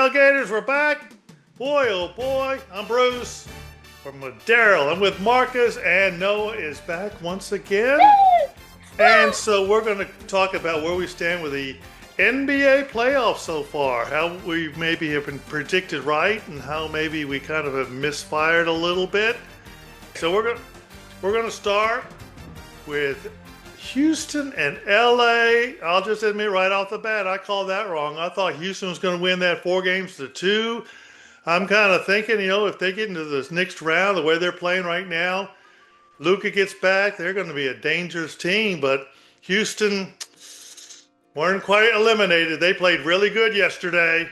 Tailgaters, we're back. Boy, oh boy, I'm Bruce from Daryl. I'm with Marcus, and Noah is back once again. And so we're going to talk about where we stand with the NBA playoffs so far, how we maybe have been predicted right, and how maybe we kind of have misfired a little bit. So we're going to start with Houston and LA. I'll just admit right off the bat, I called that wrong. I thought Houston was going to win that 4-2. I'm kind of thinking, if they get into this next round, the way they're playing right now, Luka gets back, they're going to be a dangerous team. But Houston weren't quite eliminated. They played really good yesterday.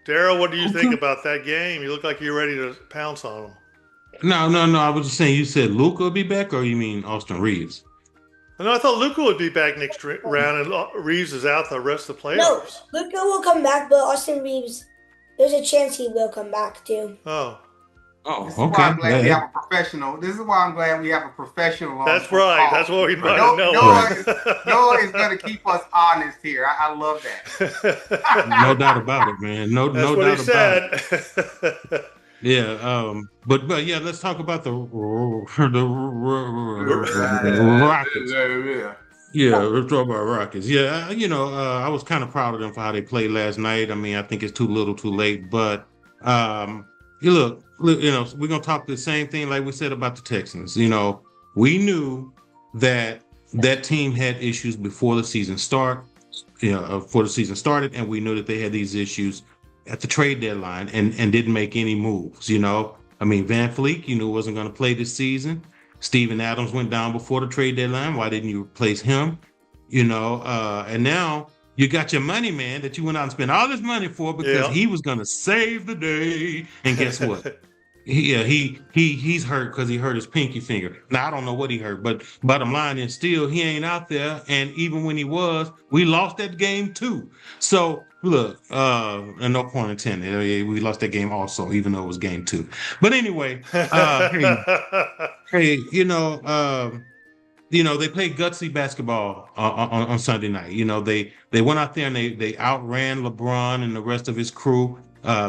Daryl, what do you think about that game? You look like you're ready to pounce on them. No. I was just saying, you said Luka will be back, or you mean Austin Reeves? No, I thought Luka would be back next round, and Reeves is out the rest of the playoffs. No, Luka will come back, but Austin Reeves, there's a chance he will come back too. Oh, this is why I'm glad we have a professional. This is why I'm glad we have a professional. That's right. That's what we invited Noah. Noah is going to keep us honest here. I love that. No doubt about it, man. No doubt about it. Yeah, but yeah, let's talk about the Rockets. Yeah, let's talk about Rockets. Yeah, I was kind of proud of them for how they played last night. I mean, I think it's too little, too late. But look, we're gonna talk the same thing like we said about the Texans. We knew that team had issues before the season started, and we knew that they had these issues at the trade deadline and didn't make any moves. I mean, Van Fleet, wasn't going to play this season. Steven Adams went down before the trade deadline. Why didn't you replace him? And now you got your money man that you went out and spent all this money for because he was going to save the day. And guess what? He's hurt because he hurt his pinky finger. Now, I don't know what he hurt, but bottom line is still he ain't out there. And even when he was, we lost that game too. So look, and no pun intended, we lost that game also, even though it was game 2. But anyway, they played gutsy basketball on Sunday night. They went out there and they outran LeBron and the rest of his crew.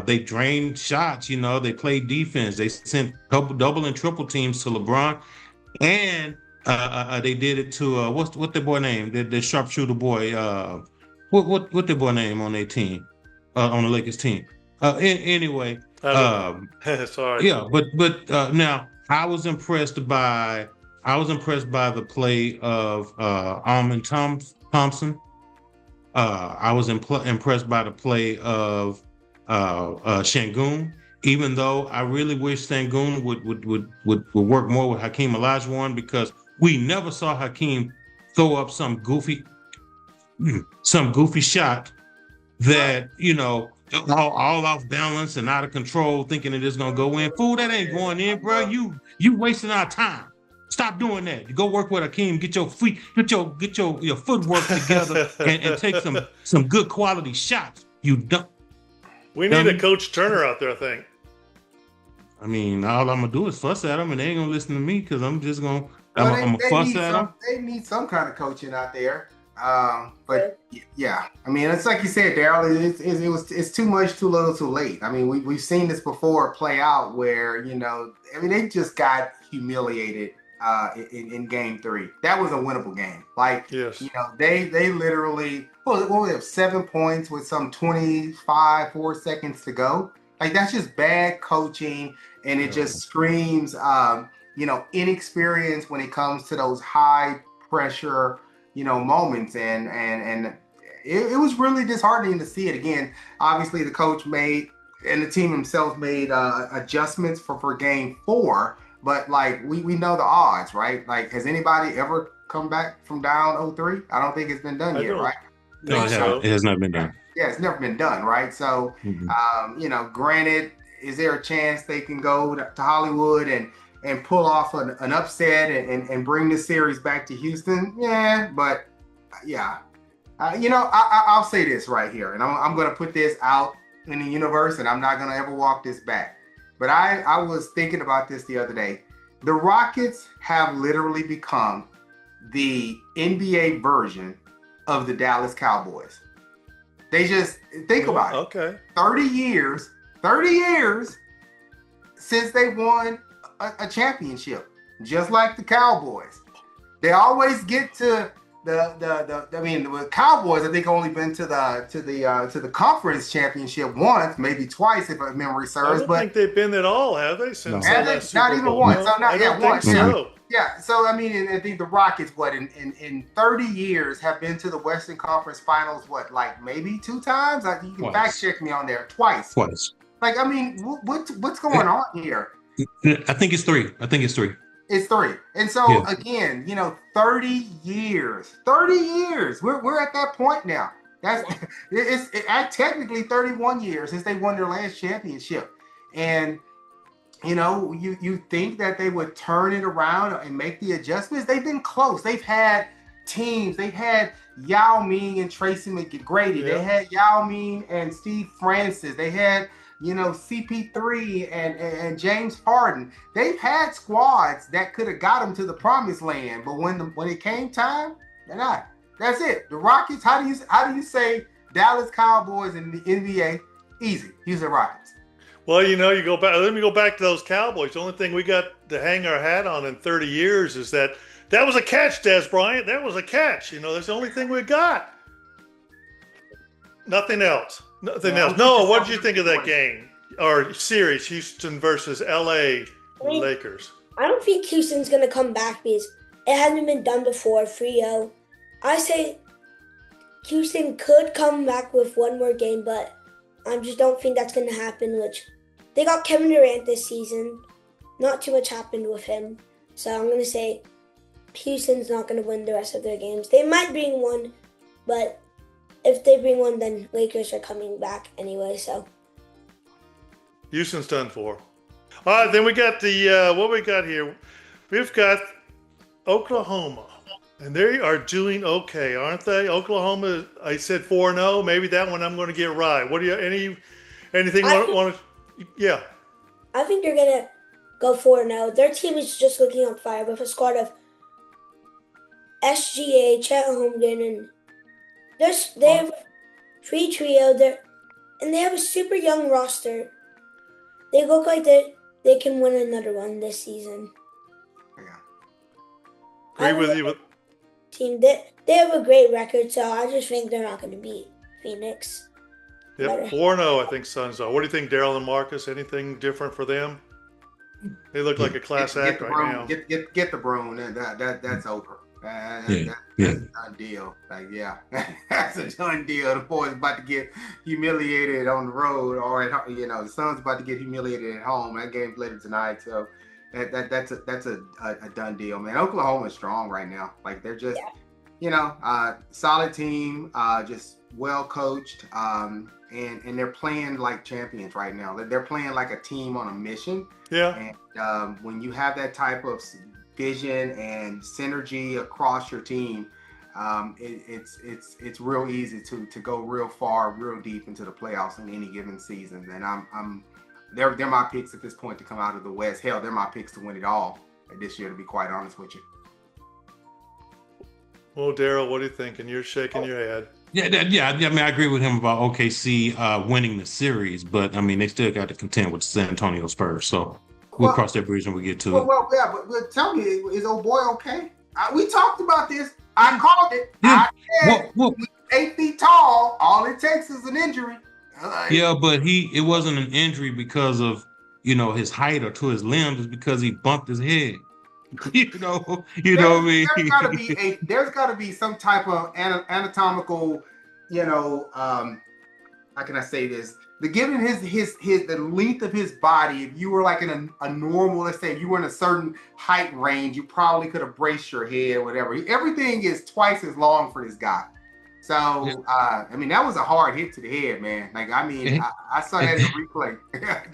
They drained shots, they played defense. They sent double and triple teams to LeBron. And they did it to, what the boy name? The sharpshooter boy, what the boy name on their team, on the Lakers team? Anyway, sorry. Yeah, but now I was impressed by the play of Amen Thompson. I was impressed by the play of Şengün, even though I really wish Şengün would work more with Hakeem Olajuwon, because we never saw Hakeem throw up some goofy shot that all off balance and out of control, thinking it is gonna go in. Fool, that ain't going in, bro. You wasting our time. Stop doing that. You go work with Hakeem. Get your feet, get your footwork together, and take some good quality shots. You don't. We need a Coach Turner out there, I think. I mean, all I'm gonna do is fuss at them, and they ain't gonna listen to me because I'm just gonna I'm gonna fuss at them. They need some kind of coaching out there. But yeah, I mean, it's like you said, Daryl. It's too much, too little, too late. I mean, we've seen this before play out where they just got humiliated in game 3. That was a winnable game. Like, yes. They literally what we have 7 points with some 4 seconds to go. Like, that's just bad coaching, and it just screams inexperience when it comes to those high pressure moments, and it was really disheartening to see it again. Obviously, the coach made and the team themselves made adjustments for game 4, but like we know the odds, right? Like, has anybody ever come back from down 0-3? I don't think it's been done yet, right? No, it has not been done. Yeah, it's never been done, right? So, granted, is there a chance they can go to Hollywood and pull off an upset and bring this series back to Houston? Yeah, but yeah. I'll say this right here, and I'm going to put this out in the universe, and I'm not going to ever walk this back. But I was thinking about this the other day. The Rockets have literally become the NBA version of the Dallas Cowboys. They just think about it. Okay. 30 years since they won a championship, just like the Cowboys. They always get to the Cowboys. I think only been to the conference championship once, maybe twice, if memory serves. I don't think they've been at all, have they? Since not even once. So not yet once. So. Yeah. So I mean, I think the Rockets, in 30 years, have been to the Western Conference Finals. Like maybe 2 times? Like you can fact check me on there. Twice. Like, I mean, what's going on here? I think it's 3. It's 3. And so again, 30 years. We're at that point now. It's technically 31 years since they won their last championship. And you think that they would turn it around and make the adjustments. They've been close. They've had teams. They've had Yao Ming and Tracy McGrady. They had Yao Ming and Steve Francis. They had CP3 and James Harden. They've had squads that could have got them to the promised land, but when it came time, they're not. That's it. The Rockets. How do you say Dallas Cowboys in the NBA? Easy. Houston Rockets. Well, you go back. Let me go back to those Cowboys. The only thing we got to hang our hat on in 30 years is that was a catch, Des Bryant. That was a catch. That's the only thing we got. Nothing else. Noah, what did you think of that game or series, Houston versus LA Lakers? I don't think Houston's going to come back because it hasn't been done before, 3-0. I say Houston could come back with one more game, but I just don't think that's going to happen, which they got Kevin Durant this season. Not too much happened with him. So I'm going to say Houston's not going to win the rest of their games. They might bring one, but if they bring one, then Lakers are coming back anyway, so. Houston's done for. All right, then we got what we got here? We've got Oklahoma, and they are doing okay, aren't they? Oklahoma, I said 4-0. Maybe that one I'm going to get right. What do you, anything want to, yeah. I think they're going to go 4-0. Their team is just looking on fire with a squad of SGA, Chet Holmgren, and they have 3 trio there, and they have a super young roster. They look like they can win another one this season. Yeah. Agree with you. Team, they have a great record, so I just think they're not going to beat Phoenix. Yep, 4-0, I think Suns are. What do you think, Daryl and Marcus? Anything different for them? They look like a class act right now. Get the broom. That's over. That's a done deal. That's a done deal. The boys about to get humiliated on the road, or the Suns about to get humiliated at home. That game's later tonight, so that's a done deal, man. Oklahoma is strong right now. Like they're just, solid team, just well coached, and they're playing like champions right now. They're playing like a team on a mission. Yeah. And when you have that type of vision and synergy across your team, it's real easy to go real far, real deep into the playoffs in any given season. And they're my picks at this point to come out of the West. Hell, they're my picks to win it all this year, to be quite honest with you. Well, Daryl, what do you think? And you're shaking your head. Yeah. I mean, I agree with him about OKC winning the series, but I mean, they still got to contend with the San Antonio Spurs. So we'll cross that bridge when we get to it. Well, yeah, but tell me, is old boy okay? We talked about this. I called it. Yeah. I said, 8 feet tall. All it takes is an injury. But it wasn't an injury because of his height or to his limbs. It's because he bumped his head. What I mean. There's got to be some type of anatomical. How can I say this? Given the length of his body, if you were like in a normal, let's say if you were in a certain height range, you probably could have braced your head, whatever. Everything is twice as long for this guy. So, I mean, that was a hard hit to the head, man. Like, I mean, I saw that in replay.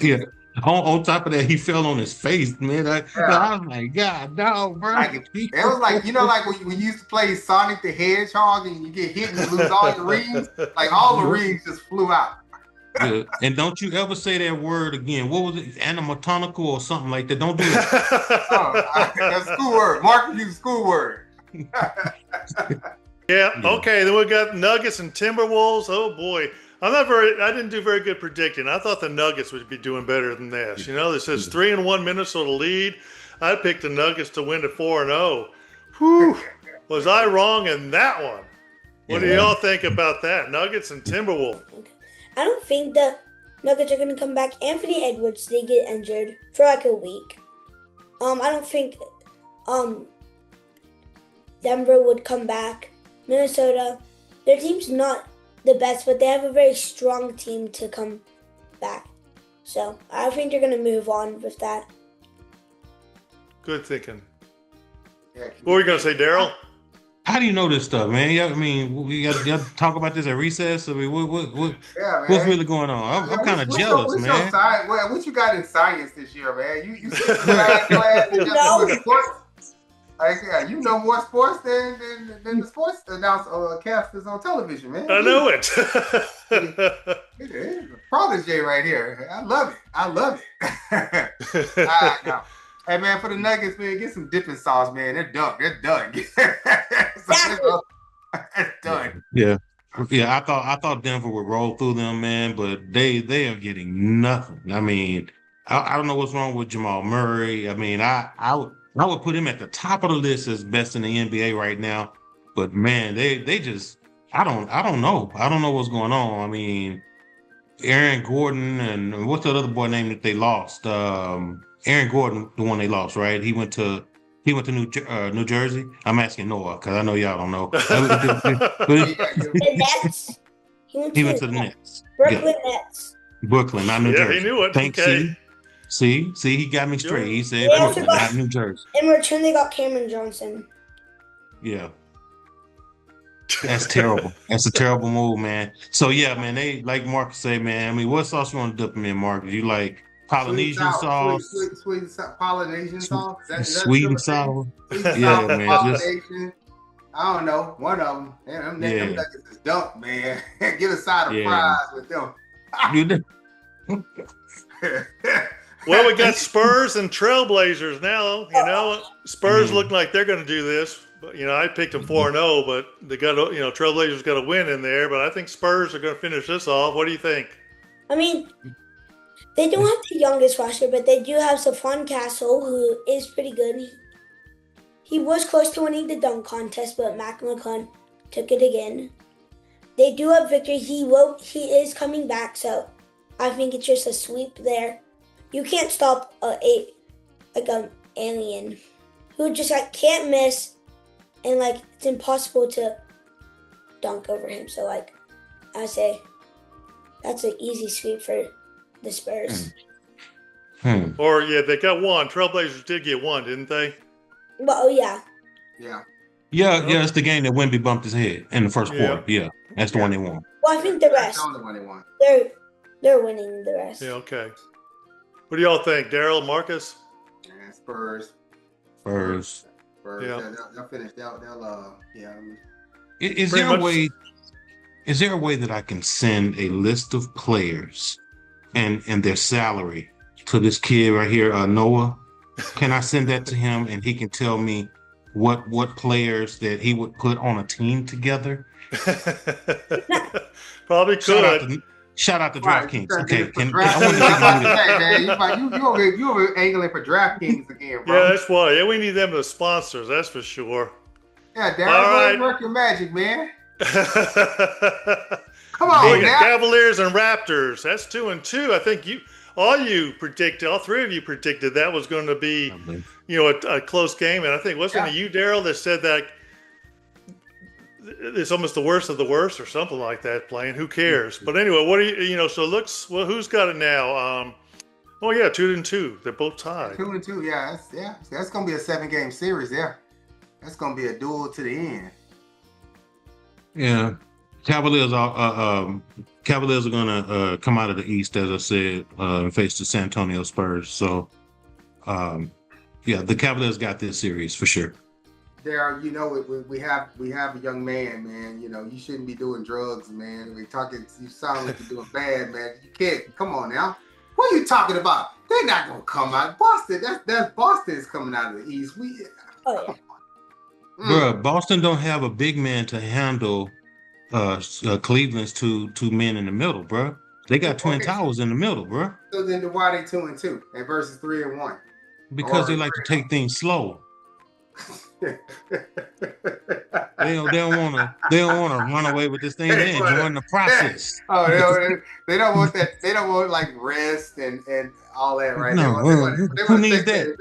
Yeah. On top of that, he fell on his face, man. I was like, God, no, bro. It was like, like when you used to play Sonic the Hedgehog and you get hit and you lose all your rings. Like, all the rings just flew out. Yeah. And don't you ever say that word again. What was it? Anatomical or something like that. Don't do that. That's school word. Mark used school word. Yeah, Yeah. Okay. Then we got Nuggets and Timberwolves. Oh boy, I didn't do very good predicting. I thought the Nuggets would be doing better than this. This says 3-1 Minnesota lead. I picked the Nuggets to win at 4-0. Whew. Was I wrong in that one? What do y'all think about that? Nuggets and Timberwolves. I don't think the Nuggets are going to come back. Anthony Edwards did get injured for like a week. I don't think Denver would come back. Minnesota, their team's not the best, but they have a very strong team to come back. So I think they're going to move on with that. Good thinking. What were you going to say, Daryl? How do you know this stuff, man? I mean, we got to talk about this at recess. I mean, what's really going on? I'm kind of jealous, man. What you got in science this year, man? You class and just sports. Like, you know more sports than the sports casters on television, man. I know it. It's a protege right here. I love it. No. Hey man, for the Nuggets, man, get some dipping sauce, man. They're done. It's done. Yeah. I thought Denver would roll through them, man, but they are getting nothing. I mean, I don't know what's wrong with Jamal Murray. I mean, I would put him at the top of the list as best in the NBA right now. But man, they just I don't know. I don't know what's going on. I mean, Aaron Gordon and what's the other boy name that they lost? Aaron Gordon, the one they lost, right? He went to New Jersey. I'm asking Noah because I know y'all don't know. The Nets. He went to the Nets. Brooklyn Nets. Brooklyn, not New Jersey. Yeah, he knew it. Thank you. See, he got me straight. He said Brooklyn, not New Jersey. In return, they got Cameron Johnson. Yeah. That's terrible. That's a terrible move, man. So yeah, man, they like Marcus say, man. I mean, what sauce you want to dip them in, Marcus? You like Polynesian sauce? Sweet Polynesian sauce? Sweet and sour? Yeah, man. Polynesian. I don't know. One of them. Them nuggets is dumped, man. Get a side of fries with them. Well, we got Spurs and Trailblazers now. Spurs look like they're going to do this. But, I picked them 4-0, but they got Trailblazers got a win in there. But I think Spurs are going to finish this off. What do you think? I mean, they don't have the youngest roster, but they do have Stephon Castle, who is pretty good. He was close to winning the dunk contest, but Mac McClung took it again. They do have Victor. He is coming back, so I think it's just a sweep there. You can't stop an alien who just can't miss, and it's impossible to dunk over him. So I say that's an easy sweep for the Spurs. Or they got one. Trailblazers did get one, didn't they? Well, yeah. It's the game that Wemby bumped his head in the first quarter. Yeah, that's the one they won. Well, I think the rest. That's the only one they won. They're winning the rest. Yeah. Okay. What do y'all think, Daryl, Marcus? Yeah, Spurs. Yeah. They'll finish. They'll Is there a way that I can send a list of players and their salary to this kid right here, Noah? Can I send that to him and he can tell me what players that he would put on a team together? Probably could. Shout out to DraftKings. Okay, you over angling for DraftKings again, bro. Yeah, that's why. Yeah, we need them as sponsors. That's for sure. Yeah, Darren, work your magic, man. Come on, now. Cavaliers and Raptors. That's 2-2. I think all three of you predicted that was going to be, a close game. And I think wasn't it you, Daryl, that said that it's almost the worst of the worst or something like that playing. Who cares? But anyway, what do who's got it now? 2-2. They're both tied. 2-2, that's going to be a 7-game series there. That's going to be a duel to the end. Yeah. Cavaliers are going to come out of the East, as I said, and face the San Antonio Spurs. So, the Cavaliers got this series for sure. There, we have a young man, man. You shouldn't be doing drugs, man. You sound like you're doing bad, man. You can't. Come on now. What are you talking about? They're not gonna come out. Boston. That's Boston is coming out of the East. Bro, Boston don't have a big man to handle Cleveland's two men in the middle, bro. They got twin Okay, towers in the middle, bro. so then why they 2-2 and versus 3-1? Because they Or like to take things slow. 3-1. They don't wanna run away with this thing. They're enjoying the process. Oh, they don't want that. They don't want like rest and all that, right? No, They who want to needs take that?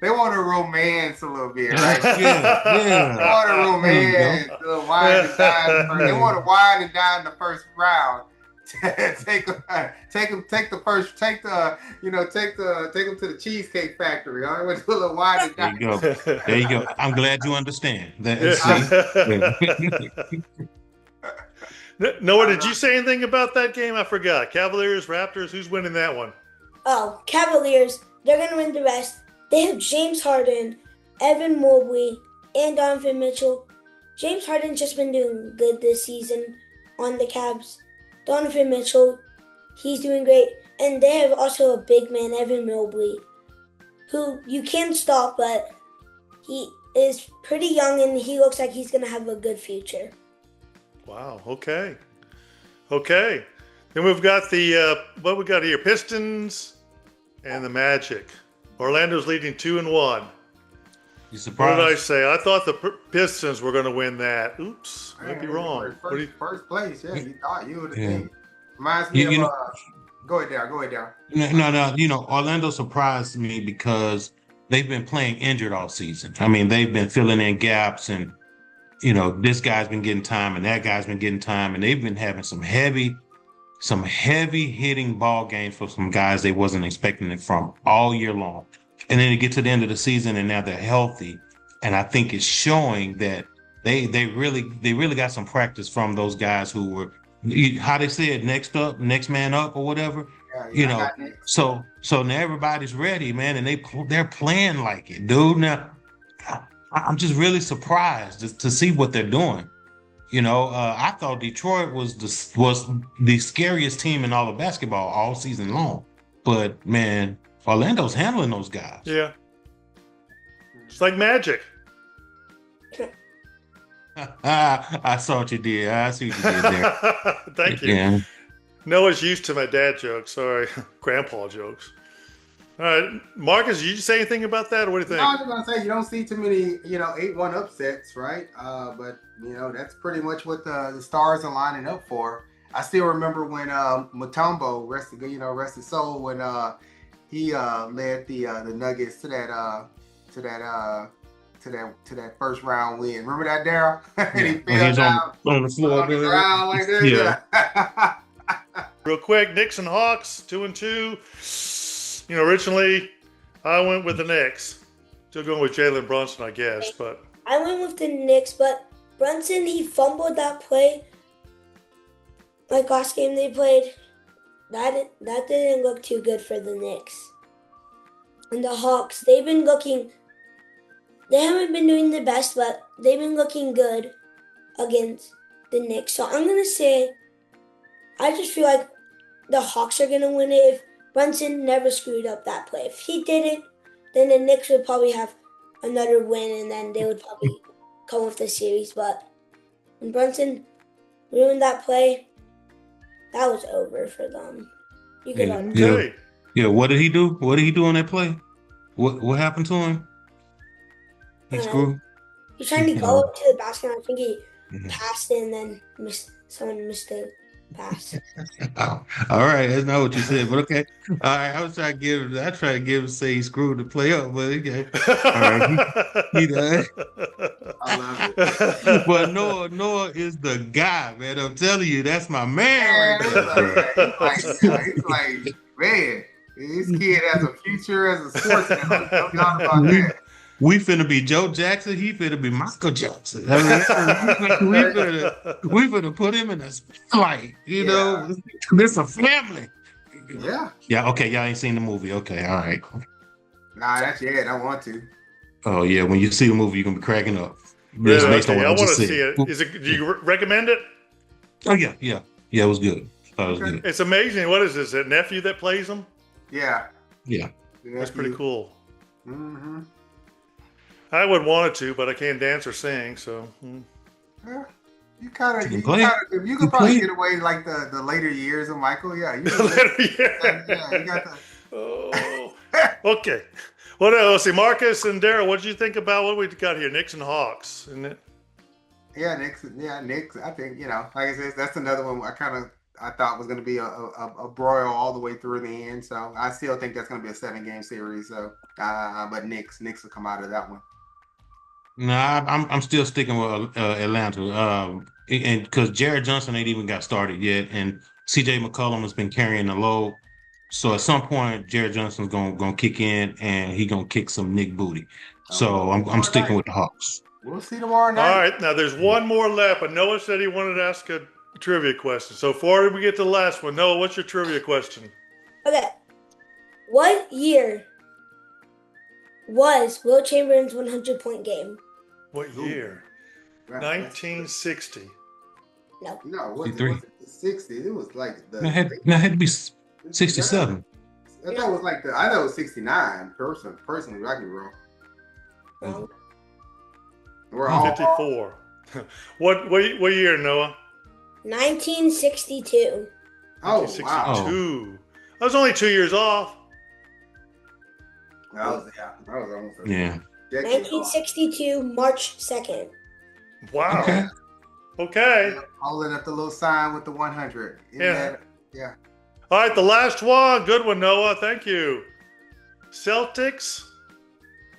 they want to romance a little bit, right? Yeah, They yeah. want to There you go. romance, a little wine and dine. They want to wine and dine the first round. take them to the Cheesecake Factory. All right, with a little wine and There dine. you go. There you go. I'm glad you understand that. See? Noah, did you say anything about that game? I forgot. Cavaliers, Raptors. Who's winning that one? Oh, Cavaliers, they're going to win the rest. They have James Harden, Evan Mobley, and Donovan Mitchell. James Harden's just been doing good this season on the Cavs. Donovan Mitchell, he's doing great. And they have also a big man, Evan Mobley, who you can't stop, but he is pretty young and he looks like he's going to have a good future. Wow. Okay. Then we've got the what we got here: Pistons and the Magic. Orlando's leading 2-1. You What surprised? did I say? I thought the Pistons were going to win that. oops, might be wrong. What do you- First place, yeah. You thought you would have Yeah. been. Reminds me You of. know- Go ahead, Darryl. No. Orlando surprised me because they've been playing injured all season. I mean, they've been filling in gaps, and this guy's been getting time, and that guy's been getting time, and they've been having some heavy hitting ball games for some guys they wasn't expecting it from all year long. And then they get to the end of the season, and now they're healthy, and I think it's showing that they really got some practice from those guys who were, how they said, next man up or whatever. Yeah, I got next. So now everybody's ready, man, and they're playing like it, dude. Now I'm just really surprised to see what they're doing. I thought Detroit was the scariest team in all of basketball all season long, but man, Orlando's handling those guys. Yeah. It's like magic. I saw what you did. I see what you did there. Thank you. Yeah. Noah's used to my dad jokes. Sorry, grandpa jokes. All right, Marcus, did you say anything about that, or what do you think? No, I was gonna say you don't see too many, 8-1 upsets, right? But that's pretty much what the stars are lining up for. I still remember when Mutombo, rest his soul, when he led the Nuggets to that first round win. Remember that, Darryl? And he When fell he's down on the floor. on the ground like this. Yeah. Real quick, Knicks and Hawks, 2-2. Originally I went with the Knicks. Still going with Jalen Brunson, I guess, but I went with the Knicks, but Brunson, he fumbled that play. Like last game they played, that didn't look too good for the Knicks. And the Hawks, they haven't been doing the best, but they've been looking good against the Knicks. So I'm going to say, I just feel like the Hawks are going to win it if Brunson never screwed up that play. If he didn't, then the Knicks would probably have another win, and then they would probably come with the series. But when Brunson ruined that play, that was over for them. You could okay. Yeah, what did he do? What did he do on that play? What happened to him? He screwed. He's trying to go up to the basket. I think he passed it and then someone missed the pass. Oh, all right, that's not what you said, but okay. All right, I tried to give say he screwed the play up, but okay. All right, he done. I love it. But Noah is the guy, man. I'm telling you, that's my man right there. He's like, man, this kid has a future as a sportsman. No doubt about that. We finna be Joe Jackson. He finna be Michael Jackson. I mean, we finna put him in a spotlight. This a family. Yeah. Yeah. Okay. Y'all ain't seen the movie. Okay. All right. Nah, that's it. I want to. Oh yeah. When you see the movie, you're gonna be cracking up. Really? Based on Okay, what I want just to said. see it. Do you recommend it? Oh yeah. It was good. Thought it was good. It's amazing. What is this? That nephew that plays him? Yeah. Yeah. That's pretty cool. Mm-hmm. I would want it to, but I can't dance or sing, so. Yeah, you kind of, You you, can play. you You could probably play. get away like the later years of Michael. Yeah, you Yeah. you got the. Oh, okay. What else? See, Marcus and Daryl, what did you think about what we got here? Knicks and Hawks, isn't it? Yeah, Knicks. I think like I said, that's another one. I thought was going to be a broil all the way through the end. So I still think that's going to be a 7-game series. So, but Knicks will come out of that one. Nah, I'm still sticking with Atlanta. And because Jared Johnson ain't even got started yet, and CJ McCollum has been carrying the load. So at some point, Jared Johnson's gonna kick in, and he gonna kick some Nick booty. So I'm sticking with the Hawks. We'll see tomorrow night. All right, now there's one more left, but Noah said he wanted to ask a trivia question. So before we get to the last one, Noah, what's your trivia question? Okay. What year was Will Chamberlain's 100-point game? What year? 1960. No. No, it wasn't 60. It was like the. It had to be 67. I thought it was 69. Personally, I could be wrong. Wrong. We're all 54. What year, Noah? 1962. Oh, 1962. wow. I was only 2 years off. That was almost a Yeah. decade 1962, March 2nd. Wow. Okay. off. Holding up the little sign with the 100. Yeah. Yeah. All right, the last one. Good one, Noah. Thank you. Celtics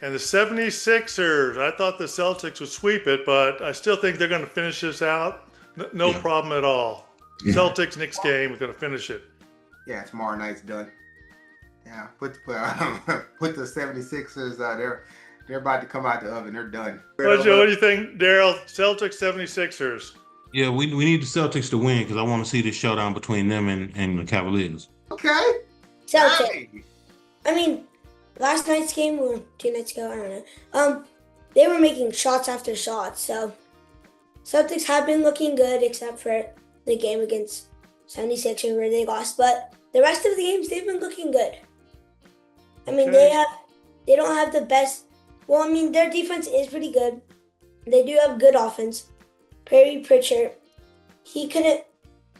and the 76ers. I thought the Celtics would sweep it, but I still think they're going to finish this out. No problem at all. Yeah. Celtics next game is going to finish it. Yeah, tomorrow night's done. Yeah, put the 76ers. They're about to come out the oven. They're done. What do you think, Daryl? Celtics, 76ers. Yeah, we need the Celtics to win because I want to see this showdown between them and the Cavaliers. Okay. Celtics. Hey. I mean, last night's game or 2 nights ago, I don't know. They were making shots after shots. So Celtics have been looking good, except for the game against 76ers where they lost. But the rest of the games, they've been looking good. I mean, Okay. they don't have the best. Well, I mean, their defense is pretty good. They do have good offense. Perry Pritchard, he couldn't,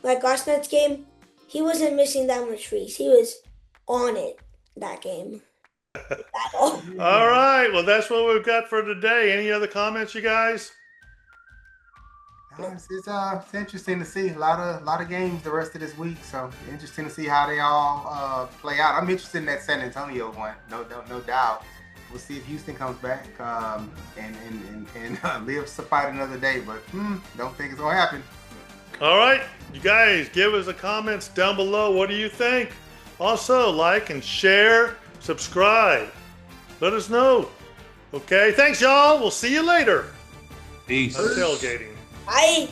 like last night's game, he wasn't missing that much threes. He was on it that game. All right. Well, that's what we've got for today. Any other comments, you guys? It's interesting to see a lot of games the rest of this week. So interesting to see how they all play out. I'm interested in that San Antonio one, no doubt. We'll see if Houston comes back and lives to fight another day. But don't think it's gonna happen. All right. You guys, give us the comments down below. What do you think? Also, like and share, subscribe. Let us know. Okay. Thanks, y'all. We'll see you later. Peace. I'm tailgating. Bye.